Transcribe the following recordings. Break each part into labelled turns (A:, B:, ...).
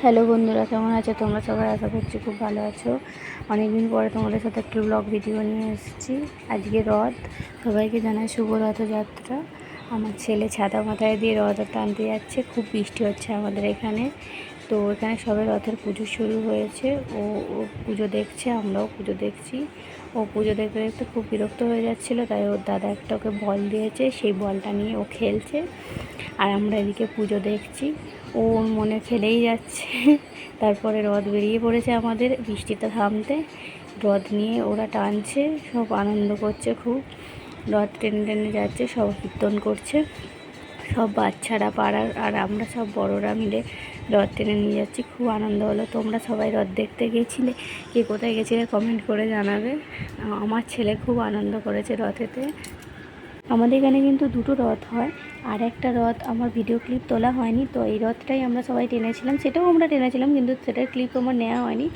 A: Hello বন্ধুরা, কেমন আছো তোমরা সবাই? আশা করছি খুব ভালো আছো। অনেকদিন পরে তোমাদের সাথে একটু ব্লগ ভিডিও নিয়ে এসেছি। আজকে রথ, সবাইকে জানাই শুভ রথযাত্রা। আমার ছেলে ছাতা মাথায় দিয়ে রথ টানতে যাচ্ছে। খুব বৃষ্টি হচ্ছে আমাদের এখানে। তো এখানে সবাই রথের পুজো শুরু হয়েছে। ও পুজো দেখছে, আমরাও পুজো দেখছি। ও পুজো দেখতে দেখতে খুব বিরক্ত হয়ে যাচ্ছিলো, তাই ওর দাদা একটা ওকে বল দিয়েছে, সেই বলটা নিয়ে ও খেলছে। আর আমরা এদিকে পুজো দেখছি। ও ওর মনে খেলেই যাচ্ছে। তারপরে রথ বেরিয়ে পড়েছে আমাদের বৃষ্টিটা থামতে। রথ নিয়ে ওরা টানছে, সব আনন্দ করছে খুব। রথ টেনে টেনে যাচ্ছে, সব কীর্তন করছে, সব বাচ্চারা পাড়ার আর আমরা সব বড়রা মিলে রথ টেনে নিয়ে যাচ্ছি। খুব আনন্দ হলো। তোমরা সবাই রথ দেখতে গিয়েছিলে? কে কোথায় গেছিলে কমেন্ট করে জানাবে। আমার ছেলে খুব আনন্দ করেছে রথেতে। আমাদের এখানে কিন্তু দুটো রথ হয়। আর একটা রথ আমার ভিডিও ক্লিপ তোলা হয়নি, তো এই রথটাই আমরা সবাই টেনেছিলাম। সেটাও আমরা টেনেছিলাম, কিন্তু সেটার ক্লিপ আমার নেওয়া হয়নি।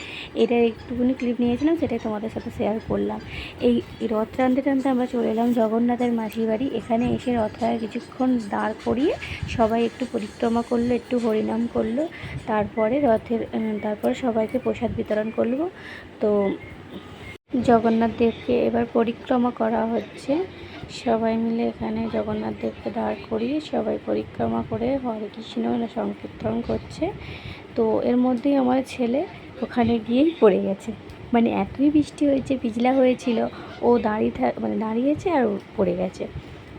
A: এটার একটুখানি ক্লিপ নিয়েছিলাম, সেটাই তোমাদের সাথে শেয়ার করলাম। এই রথ টানতে টানতে আমরা চলে এলাম জগন্নাথের মাসির বাড়ি। এখানে এসে রথটায় কিছুক্ষণ দাঁড় করিয়ে সবাই একটু পরিক্রমা করলো, একটু হরিনাম করলো। তারপরে সবাইকে প্রসাদ বিতরণ করলো। তো জগন্নাথ দেবকে এবার পরিক্রমা করা হচ্ছে। সবাই মিলে এখানে জগন্নাথ দেবকে দাঁড় করিয়ে সবাই পরিক্রমা করে হরে কৃষ্ণ সংকীর্তন করছে। তো এর মধ্যেই আমার ছেলে ওখানে গিয়েই পড়ে গেছে। মানে এতই বৃষ্টি হয়েছে, পিছলা হয়েছিল, ও দাঁড়িয়েছে আর ও পড়ে গেছে।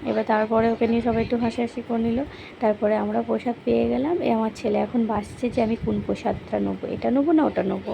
A: এবার তারপরে ওকে নিয়ে সবাই একটু হাসাহাসি করে নিল। তারপরে আমরা প্রসাদ পেয়ে গেলাম। আমার ছেলে এখন বাসছে যে আমি কোন প্রসাদটা নেবো, এটা নেবো না ওটা নেবো।